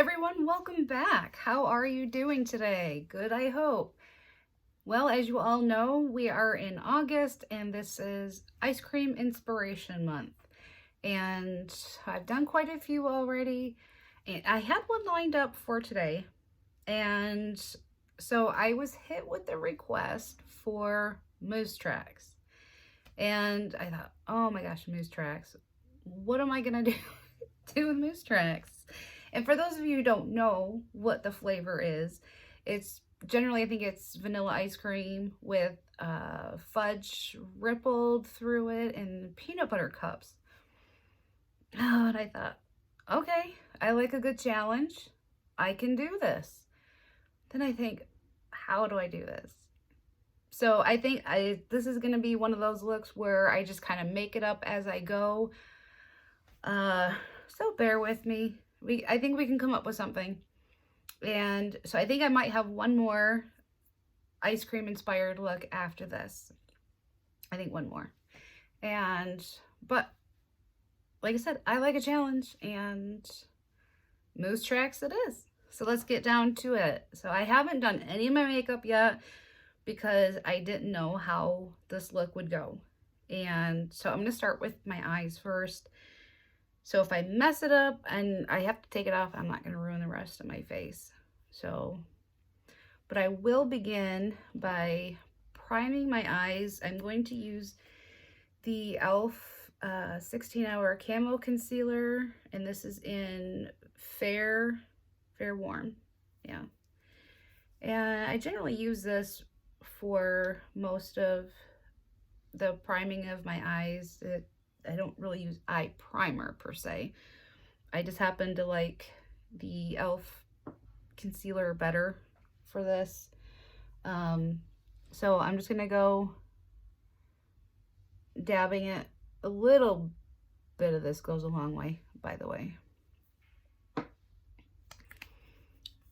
everyone, welcome back. How are you doing today? Good, I hope. Well, as you all know, we are in August and this is Ice Cream Inspiration Month. And I've done quite a few already. And I had one lined up for today. And so I was hit with the request for Moose Tracks. And I thought, oh my gosh, Moose Tracks. What am I going to do with Moose Tracks? And for those of you who don't know what the flavor is, it's generally, I think it's vanilla ice cream with fudge rippled through it and peanut butter cups. Oh, and I thought, okay, I like a good challenge. I can do this. Then I think, how do I do this? So I think this is going to be one of those looks where I just kind of make it up as I go. So bear with me. I think we can come up with something. And so I think I might have one more ice cream inspired look after this. I think one more. But like I said, I like a challenge and Moose Tracks it is. So let's get down to it. So I haven't done any of my makeup yet because I didn't know how this look would go. And so I'm going to start with my eyes first. So if I mess it up and I have to take it off, I'm not going to ruin the rest of my face. But I will begin by priming my eyes. I'm going to use the e.l.f. 16-hour camo concealer, and this is in Fair Warm. Yeah. And I generally use this for most of the priming of my eyes. I don't really use eye primer per se. I just happen to like the e.l.f. concealer better for this. So I'm just gonna go dabbing it. A little bit of this goes a long way, by the way.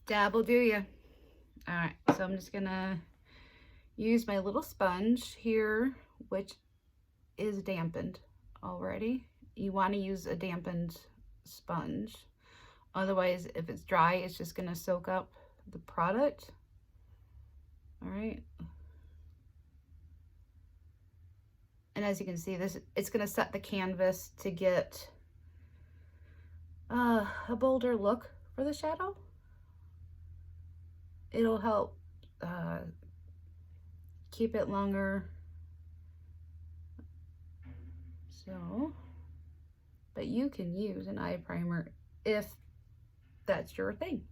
Dab will do ya. All right, so I'm just gonna use my little sponge here, which is dampened already. You want to use a dampened sponge. Otherwise, if it's dry, it's just going to soak up the product. All right. And as you can see, it's going to set the canvas to get a bolder look for the shadow. It'll help keep it longer. So, but you can use an eye primer if that's your thing.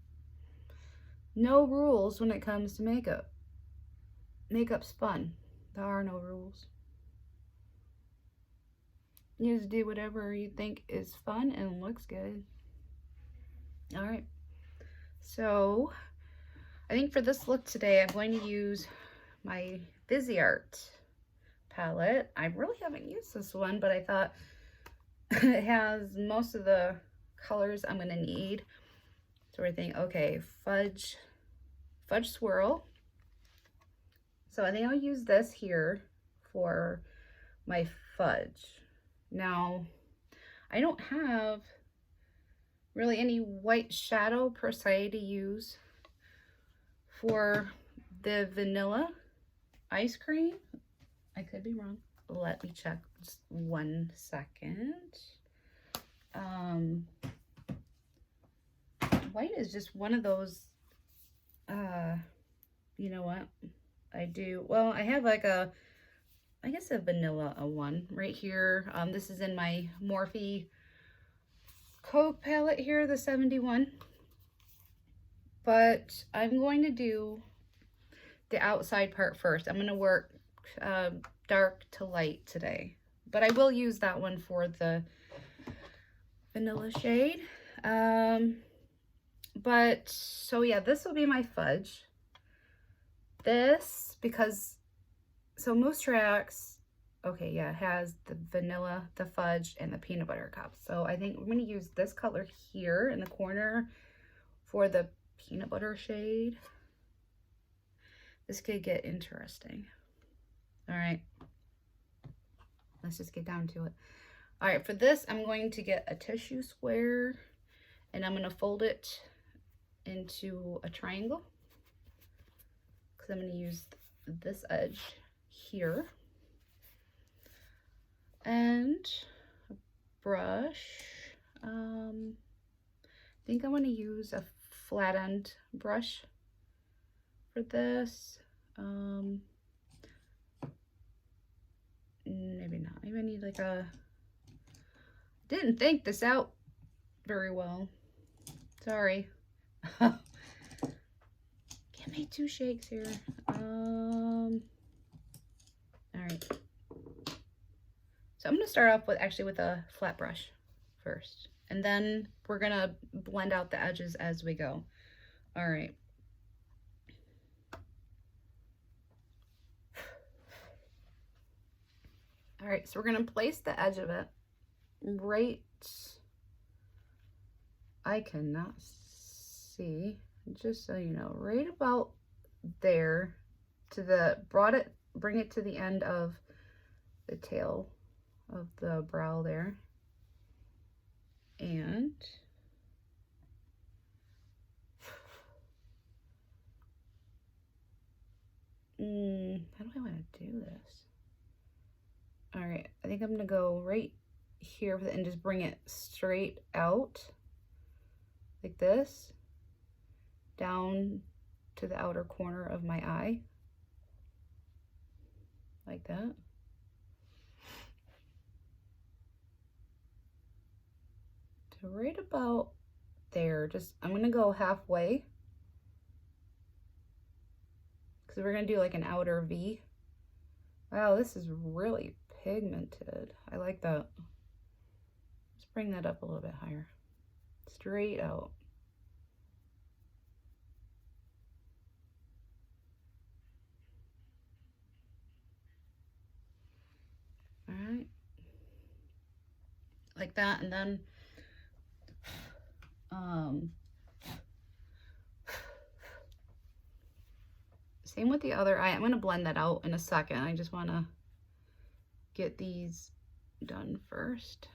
No rules when it comes to makeup. Makeup's fun. There are no rules. You just do whatever you think is fun and looks good. All right. So, I think for this look today, I'm going to use my Viseart palette. I really haven't used this one, but I thought it has most of the colors I'm going to need. So we're thinking, okay, fudge swirl. So I think I'll use this here for my fudge. Now, I don't have really any white shadow per se to use for the vanilla ice cream. I could be wrong. Let me check just 1 second. White is just one of those, you know what? I have like I guess a vanilla one right here. This is in my Morphe Coke palette here, the 71. But I'm going to do the outside part first. I'm going to work dark to light today, but I will use that one for the vanilla shade. But so yeah, this will be my fudge. So Moose Tracks, okay, yeah, it has the vanilla, the fudge, and the peanut butter cups. So I think I'm going to use this color here in the corner for the peanut butter shade. This could get interesting. All right, let's just get down to it. All right, for this, I'm going to get a tissue square and I'm going to fold it into a triangle, because I'm going to use this edge here. And a brush. I think I want to use a flat end brush for this. Maybe not. Maybe I need like a... Didn't think this out very well. Sorry. Can't make two shakes here. All right. So I'm going to start off with with a flat brush first, and then we're going to blend out the edges as we go. All right. All right, so we're going to place the edge of it right, I cannot see, just so you know, right about there, to the, bring it to the end of the tail of the brow there. And how do I want to do this? All right, I think I'm gonna go right here and just bring it straight out like this, down to the outer corner of my eye, like that. To right about there, just, I'm gonna go halfway, because we're gonna do like an outer V. Wow, this is really pigmented. I like that. Let's bring that up a little bit higher. Straight out. All right. Like that, and then same with the other eye. I'm going to blend that out in a second. I just want to get these done first.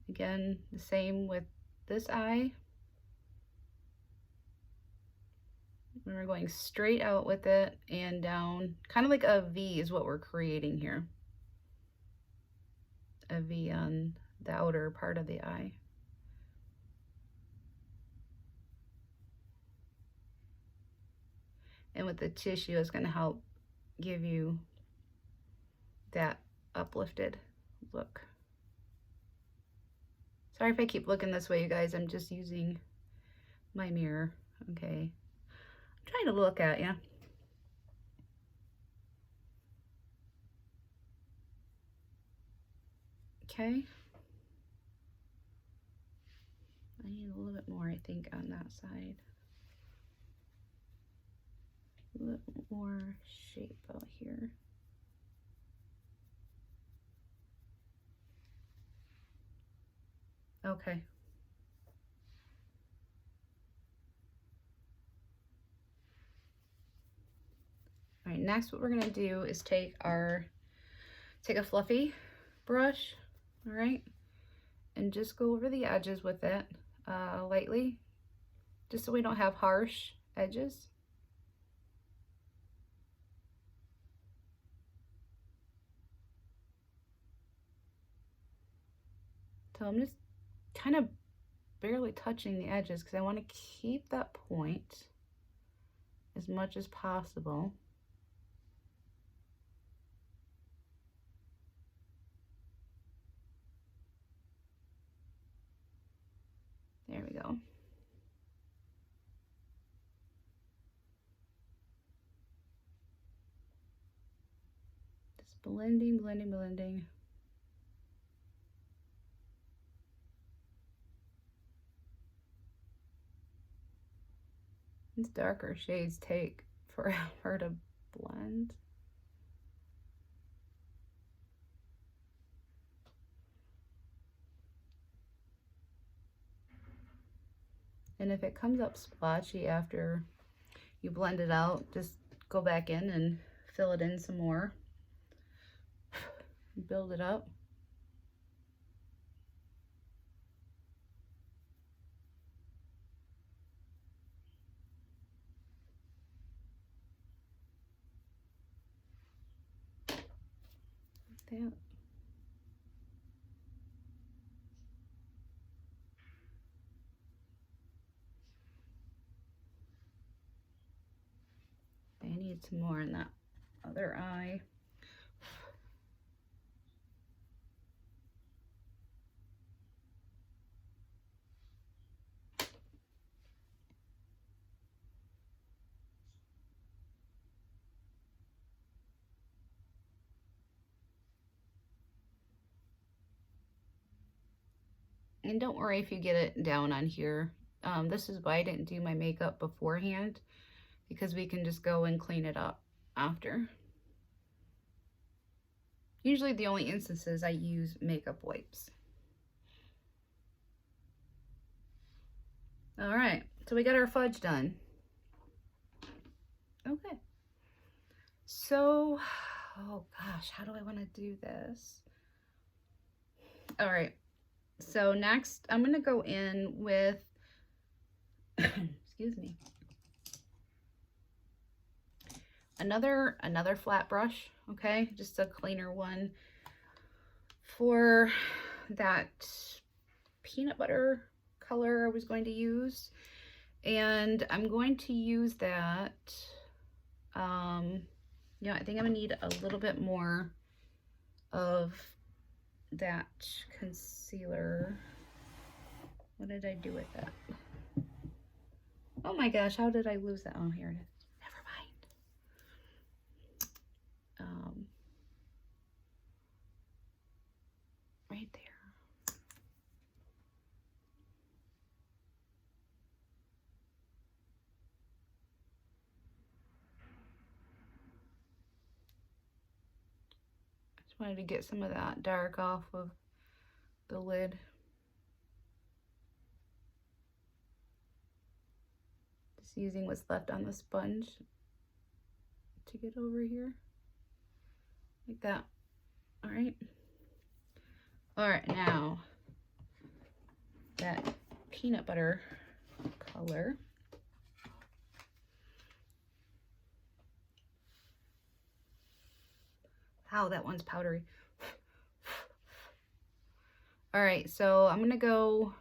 Again, the same with this eye. And we're going straight out with it and down, kind of like a V is what we're creating here. A V on the outer part of the eye. And with the tissue, it's going to help give you that uplifted look. Sorry if I keep looking this way, you guys. I'm just using my mirror. Okay. I'm trying to look at you. Okay. I need a little bit more, I think, on that side. A little more shape out here. Okay. All right, next what we're gonna do is take a fluffy brush, all right, and just go over the edges with it lightly, just so we don't have harsh edges. So I'm just kind of barely touching the edges because I want to keep that point as much as possible. There we go. Just blending, blending, blending. These darker shades take forever to blend. And if it comes up splotchy after you blend it out, just go back in and fill it in some more. Build it up. that. I need some more in that other eye. And don't worry if you get it down on here. This is why I didn't do my makeup beforehand, because we can just go and clean it up after. Usually the only instances I use makeup wipes. All right, so we got our fudge done. Okay. So, oh gosh, how do I want to do this? All right. So next I'm going to go in with, excuse me, another flat brush, okay? Just a cleaner one for that peanut butter color I was going to use. And I'm going to use that, you know, I think I'm gonna need a little bit more of that concealer. What did I do with that? Oh my gosh, how did I lose that? Oh, here it is. Never mind. Right there. Just wanted to get some of that dark off of the lid. Just using what's left on the sponge to get over here. Like that. All right. All right, now that peanut butter color. Wow, that one's powdery. All right, so I'm gonna go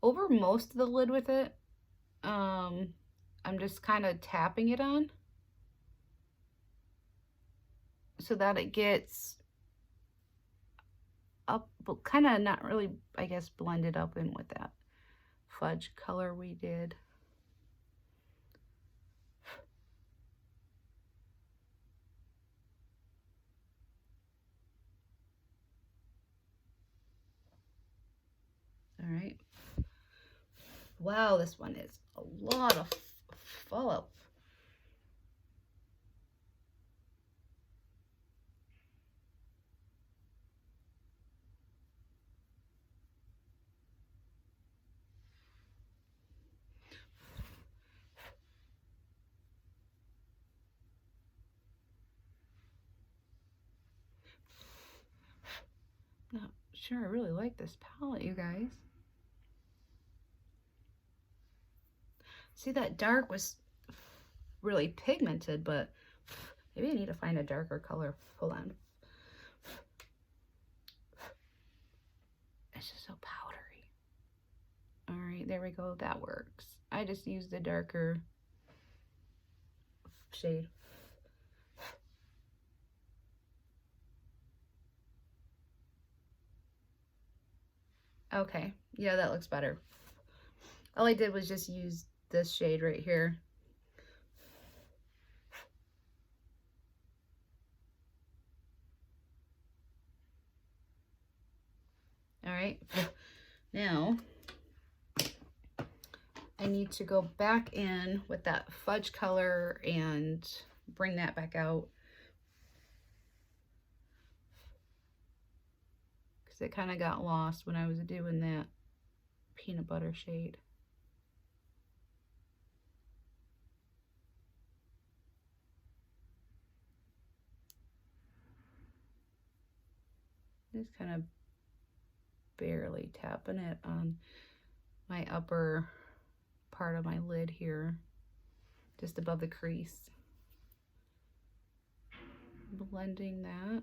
over most of the lid with it. I'm just kind of tapping it on so that it gets up, but kind of not really, I guess, blended up in with that fudge color we did. All right. Wow, this one is a lot of fallout. Not sure I really like this palette, you guys. See, that dark was really pigmented, but maybe I need to find a darker color. Hold on. It's just so powdery. All right, there we go. That works. I just used the darker shade. Okay, yeah, that looks better. All I did was just use this shade right here. All right, now I need to go back in with that fudge color and bring that back out, because it kind of got lost when I was doing that peanut butter shade. Just kind of barely tapping it on my upper part of my lid here, just above the crease. blending that.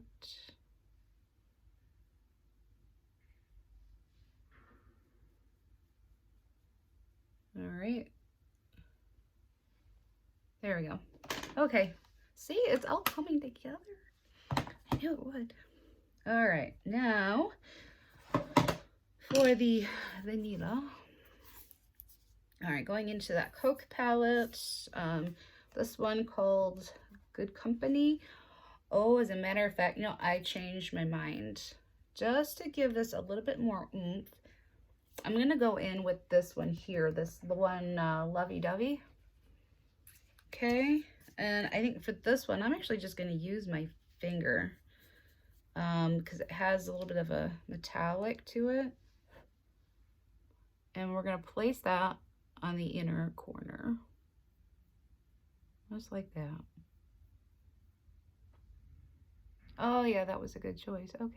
All right. There we go. Okay. See, it's all coming together. I knew it would. All right. Now for the vanilla. All right, going into that Coke palette. This one called Good Company. Oh, as a matter of fact, you know, I changed my mind. Just to give this a little bit more oomph, I'm going to go in with this one here. The one Lovey Dovey. Okay, and I think for this one, I'm actually just going to use my finger because it has a little bit of a metallic to it. And we're going to place that on the inner corner. Just like that. Oh yeah, that was a good choice. Okay.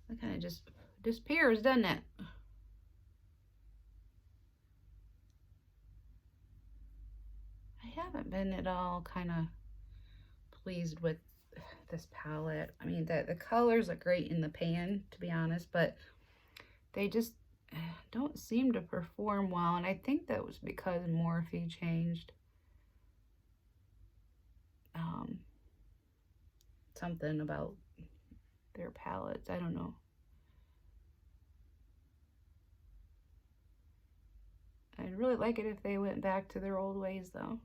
That kind of just disappears, doesn't it? I haven't been at all kind of pleased with this palette. I mean, the colors look great in the pan, to be honest, but they just don't seem to perform well, and I think that was because Morphe changed something about their palettes. I don't know. I'd really like it if they went back to their old ways, though.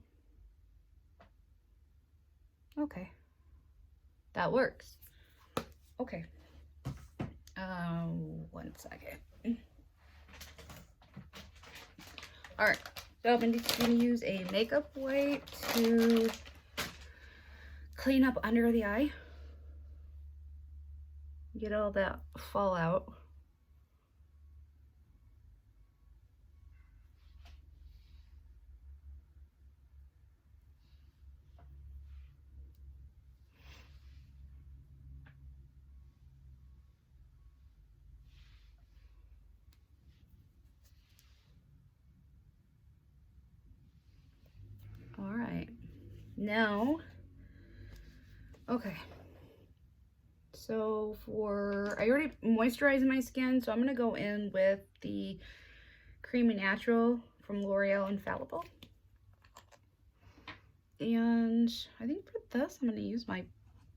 Okay, that works. Okay, 1 second. All right, so I'm gonna use a makeup wipe to clean up under the eye. Get all that fallout. All right, now, okay. So I already moisturized my skin, so I'm gonna go in with the Creamy Natural from L'Oreal Infallible. And I think for this, I'm gonna use my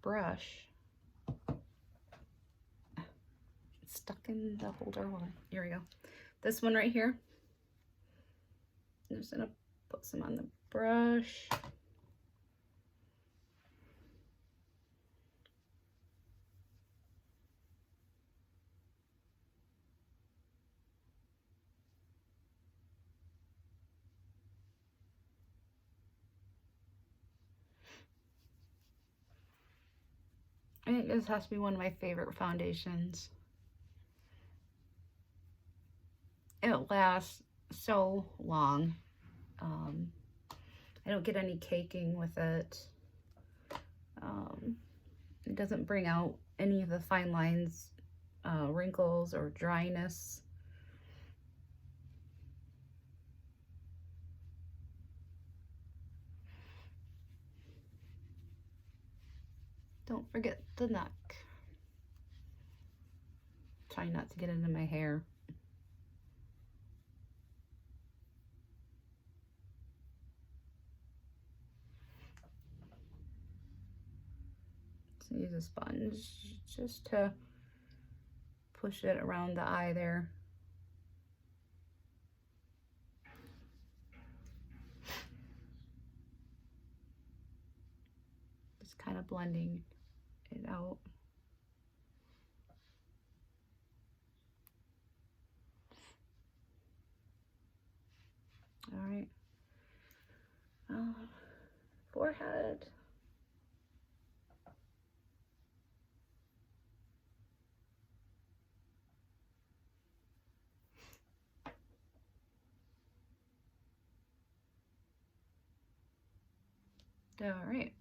brush. It's stuck in the holder one. Here we go. This one right here. I'm just gonna put some on the brush. I think this has to be one of my favorite foundations. It lasts so long. I don't get any caking with it. It doesn't bring out any of the fine lines, wrinkles, or dryness. Don't forget the neck. Try not to get into my hair. So use a sponge just to push it around the eye there. Just kind of blending it out. All right. Forehead. All right.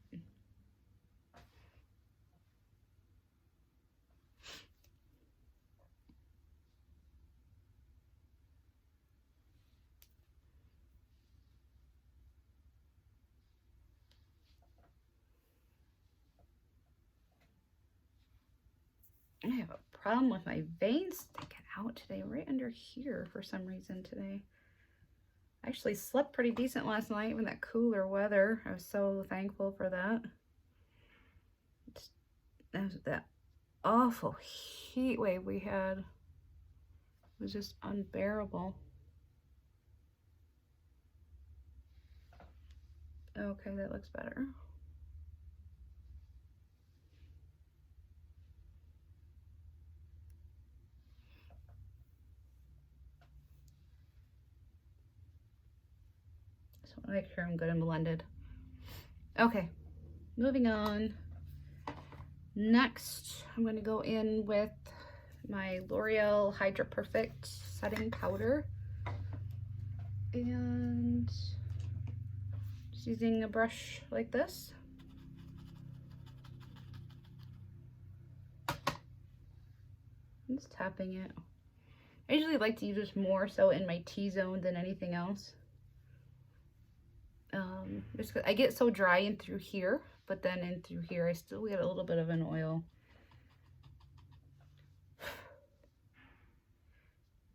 I have a problem with my veins sticking out today, right under here for some reason today. I actually slept pretty decent last night with that cooler weather. I was so thankful for that. That awful heat wave we had was just unbearable. Okay, that looks better. Just want to make sure I'm good and blended. Okay, moving on. Next, I'm going to go in with my L'Oreal Hydra Perfect setting powder. And just using a brush like this. I'm just tapping it. I usually like to use this more so in my T-zone than anything else. Just 'cause I get so dry in through here, but then in through here I still get a little bit of an oil.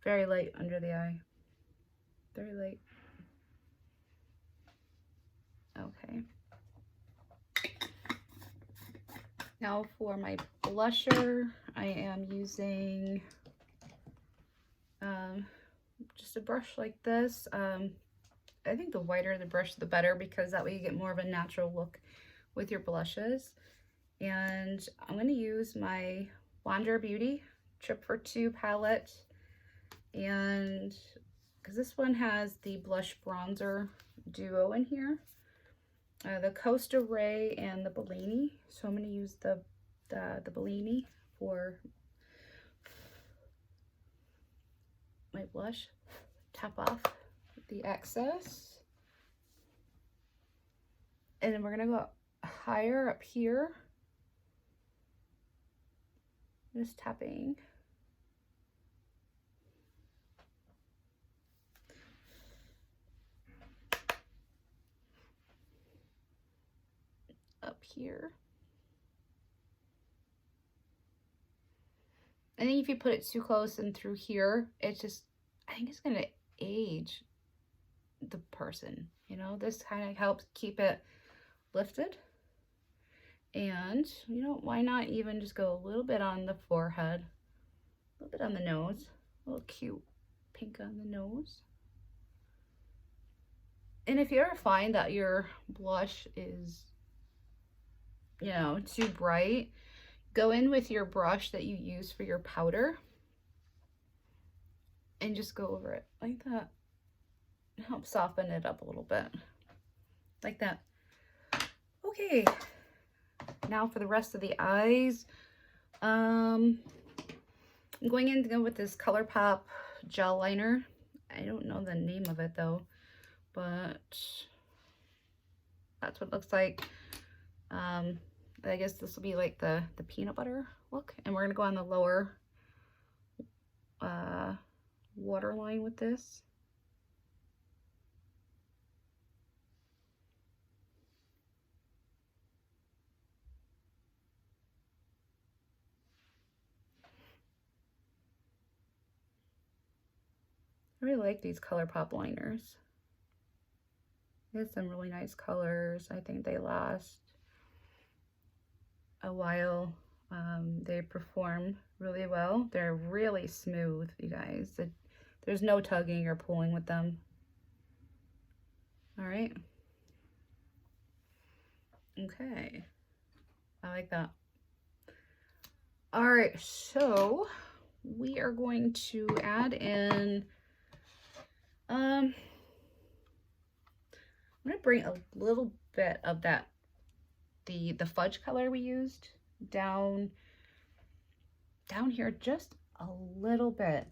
Very light under the eye. Very light. Okay. Now for my blusher, I am using just a brush like this. I think the whiter the brush, the better, because that way you get more of a natural look with your blushes. And I'm going to use my Wander Beauty Trip for Two palette. And because this one has the blush bronzer duo in here, the Costa Ray and the Bellini. So I'm going to use the Bellini for my blush. Tap off the excess, and then we're going to go higher up here, just tapping. Up here. I think if you put it too close and through here, it's just, I think it's gonna age the person, you know. This kind of helps keep it lifted. And, you know, why not even just go a little bit on the forehead, a little bit on the nose, a little cute pink on the nose. And if you ever find that your blush is, you know, too bright, go in with your brush that you use for your powder and just go over it like that. Help soften it up a little bit, like that. Okay, now for the rest of the eyes, I'm going in to go with this ColourPop gel liner. I don't know the name of it though, but that's what it looks like. I guess this will be like the peanut butter look, and we're gonna go on the lower waterline with this. I really like these ColourPop liners. There's some really nice colors. I think they last a while. They perform really well. They're really smooth, you guys. There's no tugging or pulling with them. All right. Okay. I like that. All right, so we are going to add in, I'm gonna bring a little bit of that, the fudge color we used down here just a little bit.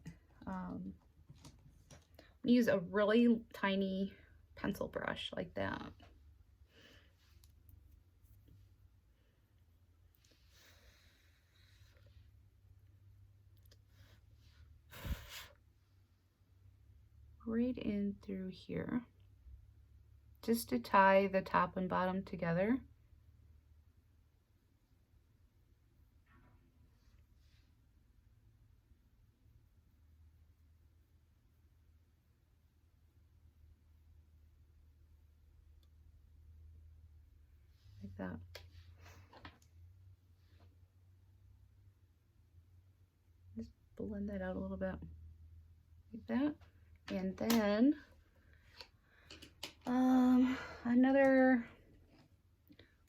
Use a really tiny pencil brush like that. Right in through here, just to tie the top and bottom together. like that. Just blend that out a little bit, like that. And then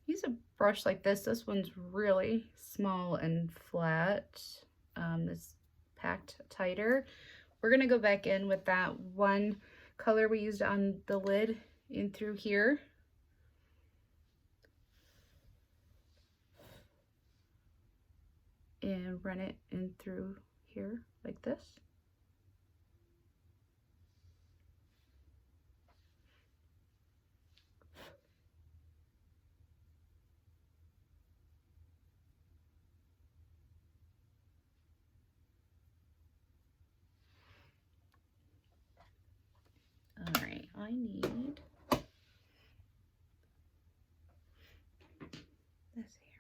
use a brush like this. This one's really small and flat. It's packed tighter. We're gonna go back in with that one color we used on the lid in through here. And run it in through here like this. All right, I need this here.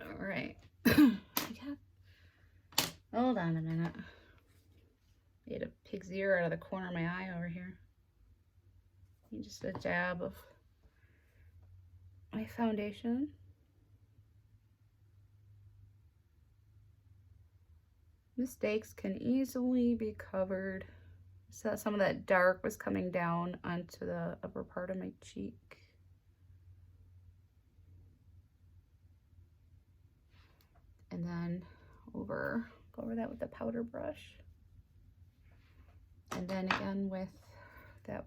All right. Hold on a minute. Made a pig's ear out of the corner of my eye over here. And just a dab of my foundation. Mistakes can easily be covered. So some of that dark was coming down onto the upper part of my cheek. And then go over that with the powder brush. And then again with that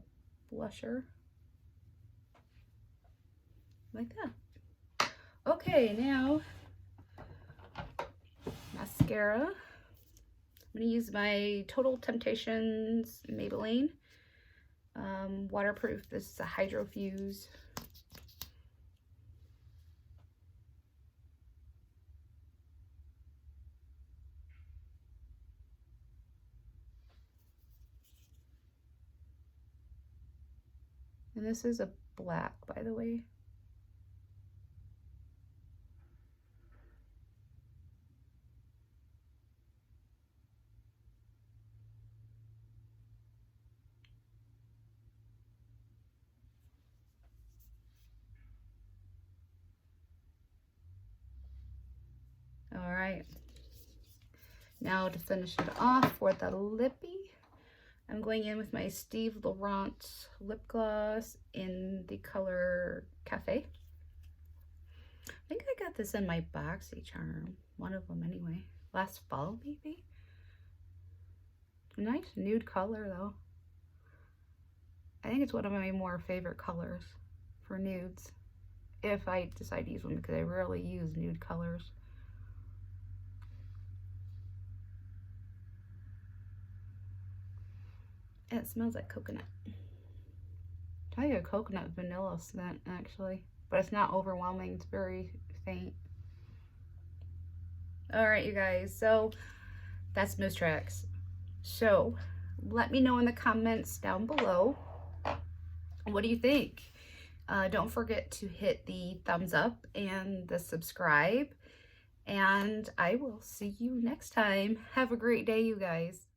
blusher. Like that. Okay, now mascara. I'm going to use my Total Temptations Maybelline waterproof. This is a Hydro Fuse. And this is a black, by the way. All right. Now to finish it off for the lippy, I'm going in with my Steve Laurent lip gloss in the color Cafe. I think I got this in my BoxyCharm, one of them anyway, last fall maybe. Nice nude color though. I think it's one of my more favorite colors for nudes, if I decide to use one, because I rarely use nude colors. And it smells like coconut. Probably a coconut vanilla scent actually, but it's not overwhelming. It's very faint. All right, you guys, so that's Moose Tracks. So let me know in the comments down below, what do you think? Don't forget to hit the thumbs up and the subscribe, and I will see you next time. Have a great day, you guys.